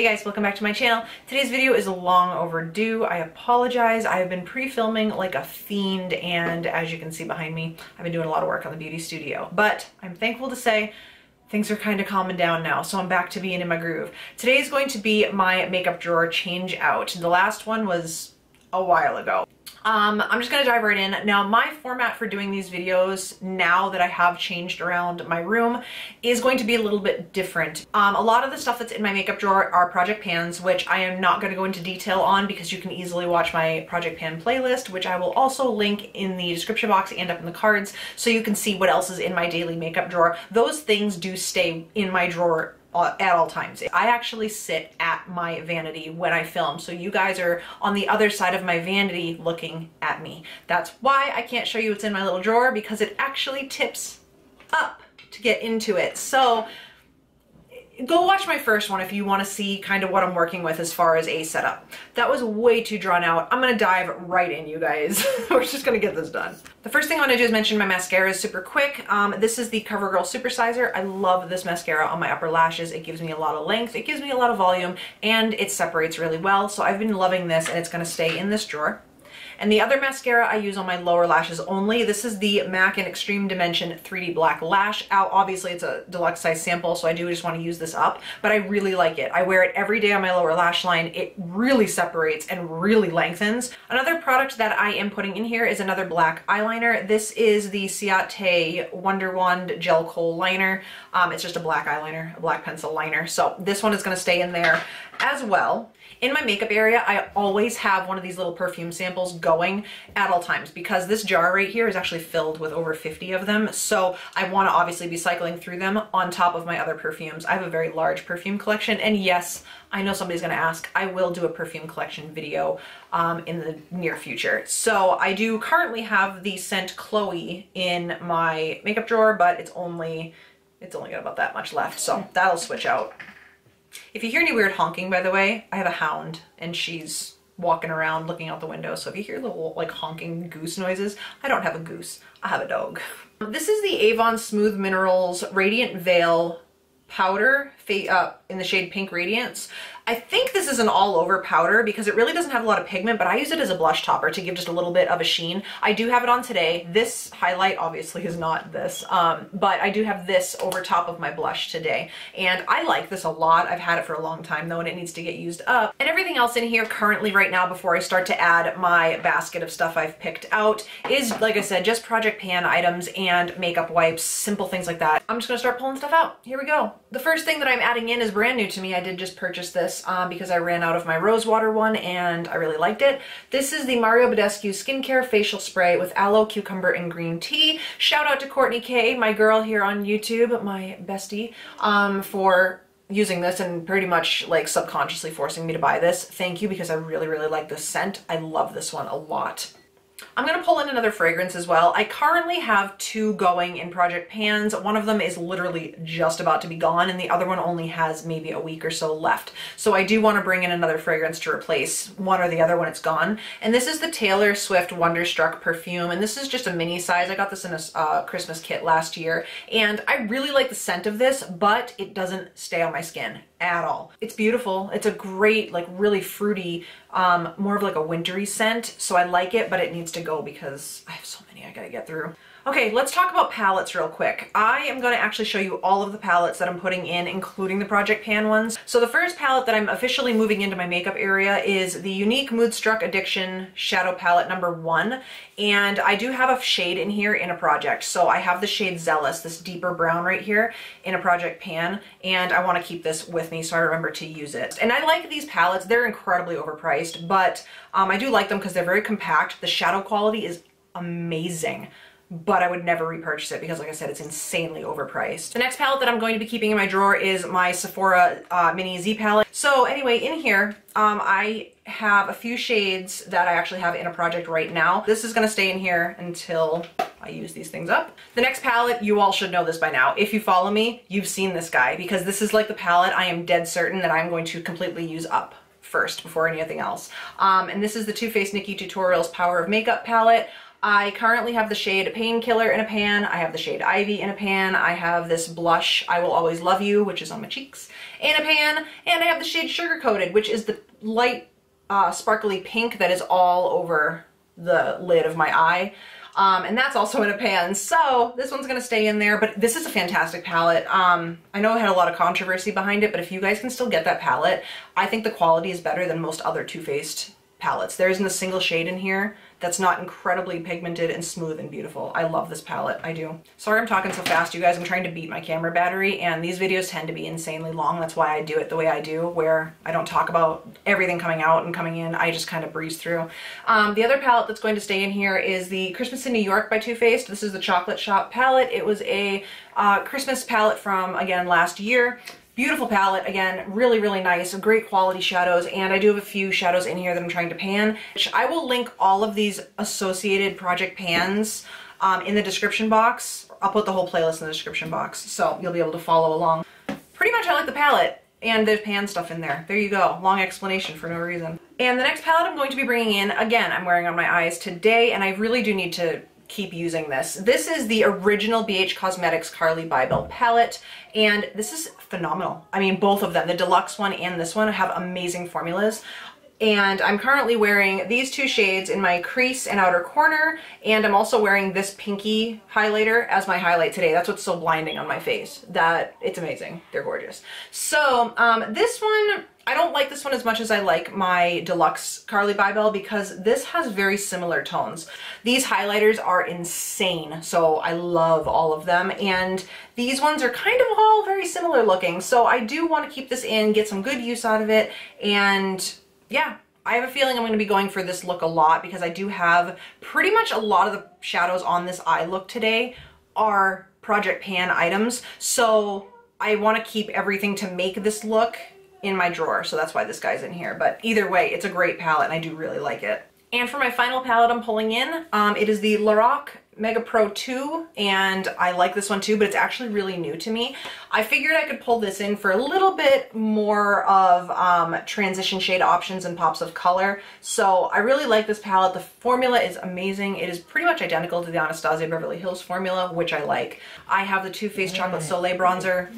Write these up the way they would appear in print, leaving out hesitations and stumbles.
guys, welcome back to my channel. Today's video is long overdue. I apologize. I have been pre-filming like a fiend, and as you can see behind me, I've been doing a lot of work on the beauty studio. But I'm thankful to say things are kind of calming down now, so I'm back to being in my groove. Today is going to be my makeup drawer change out. The last one was a while ago. I'm just gonna dive right in. Now, my format for doing these videos, now that I have changed around my room, is going to be a little bit different. A lot of the stuff that's in my makeup drawer are project pans, which I am not gonna go into detail on because you can easily watch my project pan playlist, which I will also link in the description box and up in the cards so you can see what else is in my daily makeup drawer. Those things do stay in my drawer at all times. I actually sit at my vanity when I film, so you guys are on the other side of my vanity looking at me. That's why I can't show you what's in my little drawer, because it actually tips up to get into it. So go watch my first one if you want to see kind of what I'm working with as far as a setup. That was way too drawn out. I'm gonna dive right in, you guys. We're just gonna get this done. The first thing I want to do is mention my mascara is super quick. This is the CoverGirl Supersizer. I love this mascara on my upper lashes. It gives me a lot of length, it gives me a lot of volume, and it separates really well. So I've been loving this, and it's gonna stay in this drawer. And the other mascara I use on my lower lashes only. This is the MAC in Extreme Dimension 3D Black Lash. Obviously it's a deluxe size sample, so I do just want to use this up, but I really like it. I wear it every day on my lower lash line. It really separates and really lengthens. Another product that I am putting in here is another black eyeliner. This is the Ciate Wonder Wand Gel Kohl Liner. It's just a black eyeliner, a black pencil liner. So this one is going to stay in there as well. In my makeup area, I always have one of these little perfume samples going at all times because this jar right here is actually filled with over 50 of them. So I want to obviously be cycling through them on top of my other perfumes. I have a very large perfume collection, and yes, I know somebody's going to ask, I will do a perfume collection video in the near future. So I do currently have the scent Chloe in my makeup drawer, but it's only got about that much left, so that'll switch out. If you hear any weird honking, by the way, I have a hound and she's walking around looking out the window. So if you hear little like honking goose noises, I don't have a goose, I have a dog. This is the Avon Smooth Minerals Radiant Veil powder in the shade Pink Radiance. I think this is an all-over powder because it really doesn't have a lot of pigment, but I use it as a blush topper to give just a little bit of a sheen. I do have it on today. This highlight obviously is not this, but I do have this over top of my blush today. And I like this a lot. I've had it for a long time though, and it needs to get used up. And everything else in here currently right now, before I start to add my basket of stuff I've picked out, is, like I said, just project pan items and makeup wipes, simple things like that. I'm just gonna start pulling stuff out. Here we go. The first thing that I'm adding in is brand new to me. I did just purchase this because I ran out of my rose water one and I really liked it. This is the Mario Badescu Skincare Facial Spray with aloe, cucumber, and green tea. Shout out to Courtney K, my girl here on YouTube, my bestie, for using this and pretty much like subconsciously forcing me to buy this. Thank you, because I really, really like this scent. I love this one a lot. I'm gonna pull in another fragrance as well. I currently have two going in project pans. One of them is literally just about to be gone, and the other one only has maybe a week or so left. So I do want to bring in another fragrance to replace one or the other when it's gone. And this is the Taylor Swift Wonderstruck perfume, and this is just a mini size. I got this in a Christmas kit last year, and I really like the scent of this, but it doesn't stay on my skin at all. It's beautiful. It's a great, like really fruity, more of like a wintry scent. So I like it, but it needs to go because I have so many I gotta get through. Okay, let's talk about palettes real quick. I am going to actually show you all of the palettes that I'm putting in, including the project pan ones. So the first palette that I'm officially moving into my makeup area is the Unique Moodstruck Addiction Shadow Palette number 1. And I do have a shade in here in a project. So I have the shade Zealous, this deeper brown right here, in a project pan. And I want to keep this with me so I remember to use it. And I like these palettes. They're incredibly overpriced, but I do like them because they're very compact. The shadow quality is amazing, but I would never repurchase it because, like I said, it's insanely overpriced. The next palette that I'm going to be keeping in my drawer is my Sephora Mini Z palette. So anyway, in here, I have a few shades that I actually have in a project right now. This is gonna stay in here until I use these things up. The next palette, you all should know this by now. If you follow me, you've seen this guy, because this is like the palette I am dead certain that I'm going to completely use up first before anything else. And this is the Too Faced Nikkie Tutorials Power of Makeup palette. I currently have the shade Painkiller in a pan. I have the shade Ivy in a pan. I have this blush I Will Always Love You, which is on my cheeks, in a pan. And I have the shade Sugar Coated, which is the light sparkly pink that is all over the lid of my eye. And that's also in a pan. So this one's gonna stay in there, but this is a fantastic palette. I know it had a lot of controversy behind it, but if you guys can still get that palette, I think the quality is better than most other Too Faced palettes. There isn't a single shade in here that's not incredibly pigmented and smooth and beautiful. I love this palette, I do. Sorry I'm talking so fast, you guys. I'm trying to beat my camera battery, and these videos tend to be insanely long. That's why I do it the way I do, where I don't talk about everything coming out and coming in. I just kind of breeze through. The other palette that's going to stay in here is the Christmas in New York by Too Faced. This is the Chocolate Shop palette. It was a Christmas palette from, again, last year. Beautiful palette, again, really, really nice, great quality shadows, and I do have a few shadows in here that I'm trying to pan. I will link all of these associated project pans in the description box. I'll put the whole playlist in the description box, so you'll be able to follow along. Pretty much I like the palette, and there's pan stuff in there. There you go, long explanation for no reason. And the next palette I'm going to be bringing in, again, I'm wearing on my eyes today, and I really do need to keep using this. This is the original BH Cosmetics Carly Bybel palette, and this is phenomenal. I mean, both of them, the deluxe one and this one, have amazing formulas. And I'm currently wearing these two shades in my crease and outer corner, and I'm also wearing this pinky highlighter as my highlight today. That's what's so blinding on my face. That it's amazing. They're gorgeous. So this one, I don't like this one as much as I like my deluxe Carly Bybel because this has very similar tones. These highlighters are insane, so I love all of them, and these ones are kind of all very similar looking. So I do want to keep this in, get some good use out of it, and yeah, I have a feeling I'm going to be going for this look a lot because I do have pretty much a lot of the shadows on this eye look today are Project Pan items. So I want to keep everything to make this look in my drawer. So that's why this guy's in here. But either way, it's a great palette and I do really like it. And for my final palette I'm pulling in, it is the Lorac Mega Pro 2, and I like this one too, but it's actually really new to me. I figured I could pull this in for a little bit more of transition shade options and pops of color. So I really like this palette. The formula is amazing. It is pretty much identical to the Anastasia Beverly Hills formula, which I like. I have the Too Faced Chocolate Soleil bronzer.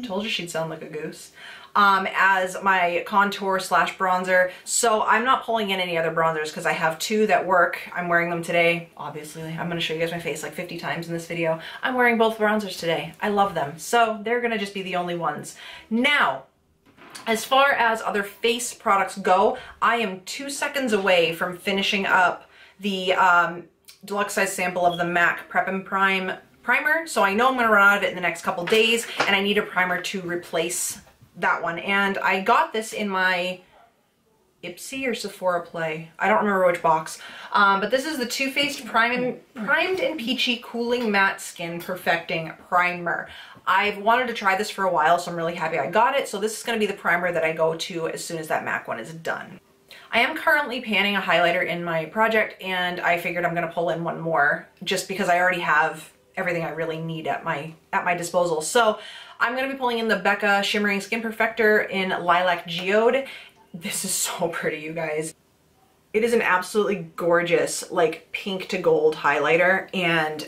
Told you she'd sound like a goose. As my contour slash bronzer. So I'm not pulling in any other bronzers because I have two that work. I'm wearing them today. Obviously, I'm going to show you guys my face like 50 times in this video. I'm wearing both bronzers today. I love them. So they're going to just be the only ones. Now, as far as other face products go, I am 2 seconds away from finishing up the deluxe size sample of the MAC Prep and Prime primer. So I know I'm going to run out of it in the next couple days, and I need a primer to replace that one. And I got this in my Ipsy or Sephora Play. I don't remember which box. But this is the Too Faced Primed and Peachy Cooling Matte Skin Perfecting Primer. I've wanted to try this for a while, so I'm really happy I got it. So this is going to be the primer that I go to as soon as that MAC one is done. I am currently panning a highlighter in my project, and I figured I'm going to pull in one more just because I already have everything I really need at my disposal. So I'm going to be pulling in the Becca Shimmering Skin Perfector in Lilac Geode. This is so pretty, you guys. It is an absolutely gorgeous, like, pink to gold highlighter, and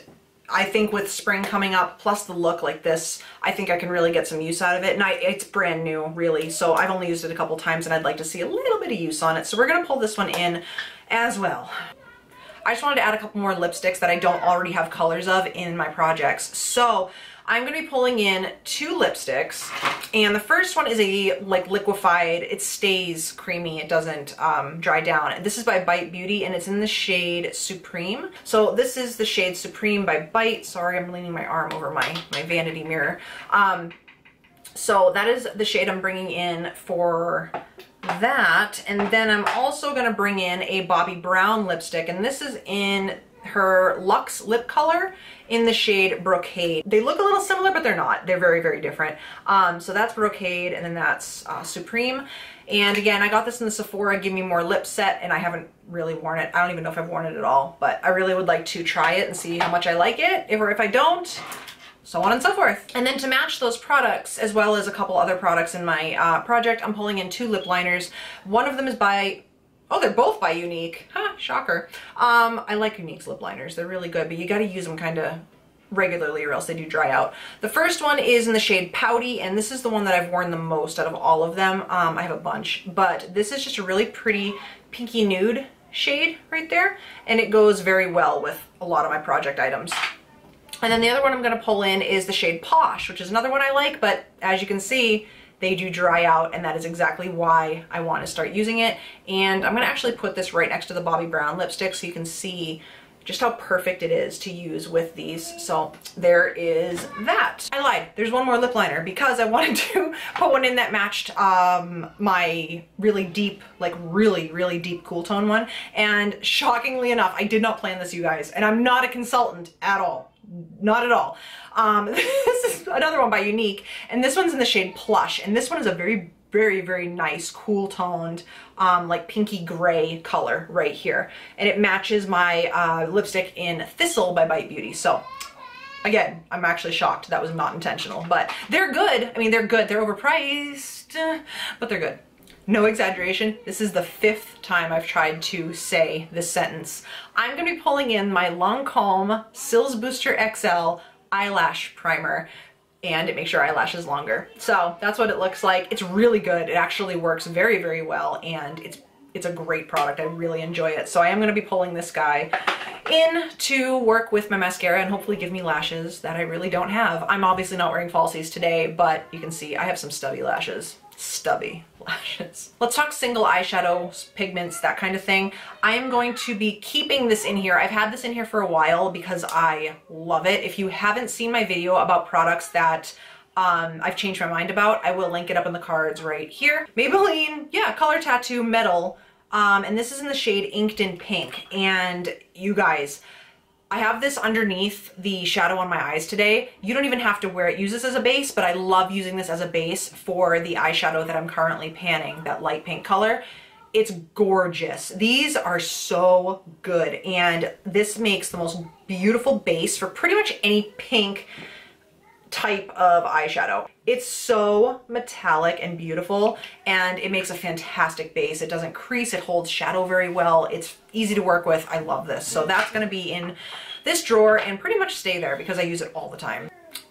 I think with spring coming up, plus the look like this, I think I can really get some use out of it. And it's brand new, really, so I've only used it a couple times, and I'd like to see a little bit of use on it. So we're going to pull this one in as well. I just wanted to add a couple more lipsticks that I don't already have colors of in my projects. So I'm going to be pulling in 2 lipsticks, and the first one is a liquefied, it stays creamy, it doesn't dry down. This is by Bite Beauty, and it's in the shade Supreme. So this is the shade Supreme by Bite. Sorry, I'm leaning my arm over my vanity mirror. So that is the shade I'm bringing in for that, and then I'm also going to bring in a Bobbi Brown lipstick, and this is in her Luxe lip color in the shade Brocade. They look a little similar, but they're not. They're very, very different. So that's Brocade, and then that's Supreme. And again, I got this in the Sephora Give Me More Lip set, and I haven't really worn it. I don't even know if I've worn it at all, but I really would like to try it and see how much I like it, if I don't, so on and so forth. And then to match those products, as well as a couple other products in my project, I'm pulling in 2 lip liners. One of them is by Oh, they're both by Unique. Huh, shocker. I like Unique's lip liners. They're really good, but you gotta use them kind of regularly or else they do dry out. The first one is in the shade Pouty, and this is the one that I've worn the most out of all of them. I have a bunch, but this is just a really pretty pinky nude shade right there, and it goes very well with a lot of my project items. And then the other one I'm gonna pull in is the shade Posh, which is another one I like, but as you can see, they do dry out, and that is exactly why I want to start using it. And I'm gonna actually put this right next to the Bobbi Brown lipstick so you can see just how perfect it is to use with these. So there is that. I lied, there's one more lip liner because I wanted to put one in that matched my really deep, like really deep cool tone one. And shockingly enough, I did not plan this, you guys, and I'm not a consultant at all. Not at all. This is another one by Unique, and this one's in the shade Plush, and this one is a very nice cool toned like pinky gray color right here, and it matches my lipstick in Thistle by Bite Beauty. So again, I'm actually shocked that was not intentional, but they're good. I mean, they're good. They're overpriced, but they're good. No exaggeration, this is the 5th time I've tried to say this sentence. I'm gonna be pulling in my Lancome Cils Booster XL eyelash primer, and it makes your eyelashes longer. So that's what it looks like. It's really good. It actually works very well, and it's a great product. I really enjoy it. So I am gonna be pulling this guy in to work with my mascara and hopefully give me lashes that I really don't have. I'm obviously not wearing falsies today, but you can see I have some stubby lashes. Stubby lashes. Let's talk single eyeshadow, pigments, that kind of thing. I am going to be keeping this in here. I've had this in here for a while because I love it. If you haven't seen my video about products that I've changed my mind about, I will link it up in the cards right here. Maybelline, yeah, Color Tattoo Metal, and this is in the shade Inked in Pink. And you guys, I have this underneath the shadow on my eyes today. You don't even have to use this as a base, but I love using this as a base for the eyeshadow that I'm currently panning, that light pink color. It's gorgeous. These are so good, and this makes the most beautiful base for pretty much any pink type of eyeshadow. It's so metallic and beautiful, and it makes a fantastic base. It doesn't crease, it holds shadow very well. It's easy to work with. I love this. So that's gonna be in this drawer and pretty much stay there because I use it all the time.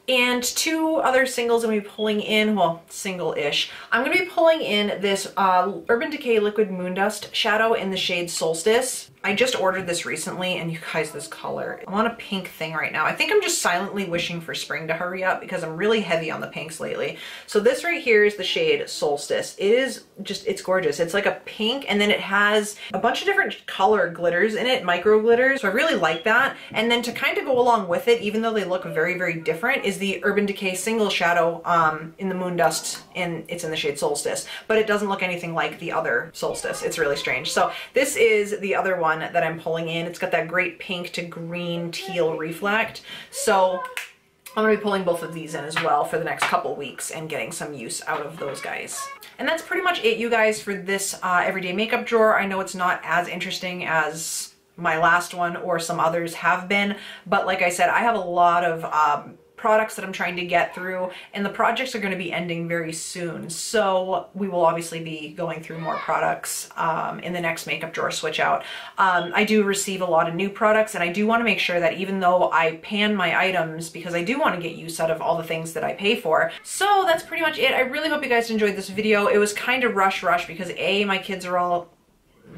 And 2 other singles I'm gonna be pulling in, well, single-ish. I'm gonna be pulling in this Urban Decay Liquid Moon Dust shadow in the shade Solstice. I just ordered this recently, and you guys, this color, I'm on a pink thing right now. I think I'm just silently wishing for spring to hurry up because I'm really heavy on the pinks lately. So this right here is the shade Solstice. It is just, it's gorgeous. It's like a pink, and then it has a bunch of different color glitters in it, micro glitters. So I really like that. And then to kind of go along with it, even though they look very different, is the Urban Decay single shadow in the Moon Dust, and it's in the shade Solstice. But it doesn't look anything like the other Solstice. It's really strange. So this is the other one that I'm pulling in. It's got that great pink to green teal reflect. So I'm gonna be pulling both of these in as well for the next couple weeks and getting some use out of those guys. And that's pretty much it, you guys, for this everyday makeup drawer. I know it's not as interesting as my last one or some others have been, but like I said, I have a lot of products that I'm trying to get through, and the projects are going to be ending very soon. So we will obviously be going through more products in the next makeup drawer switch out. I do receive a lot of new products, and I do want to make sure that even though I pan my items, because I do want to get use out of all the things that I pay for. So that's pretty much it. I really hope you guys enjoyed this video. It was kind of rush because A, my kids are all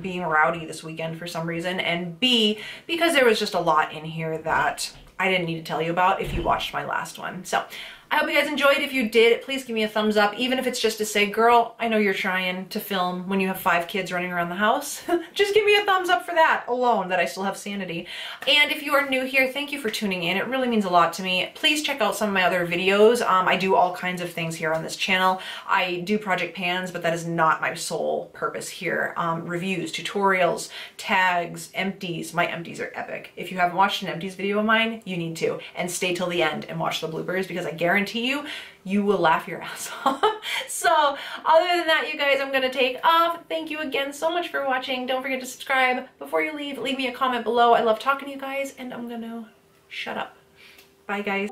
being rowdy this weekend for some reason, and B, because there was just a lot in here that I didn't need to tell you about if you watched my last one. So I hope you guys enjoyed. If you did, please give me a thumbs up, even if it's just to say, girl, I know you're trying to film when you have 5 kids running around the house. Just give me a thumbs up for that alone, that I still have sanity. And if you are new here, thank you for tuning in. It really means a lot to me. Please check out some of my other videos. I do all kinds of things here on this channel. I do project pans, but that is not my sole purpose here. Reviews, tutorials, tags, empties. My empties are epic. If you haven't watched an empties video of mine, you need to. And stay till the end and watch the bloopers, because I guarantee you will laugh your ass off. So other than that, you guys, I'm gonna take off. Thank you again so much for watching. Don't forget to subscribe. Before you leave me a comment below. I love talking to you guys, and I'm gonna shut up. Bye guys.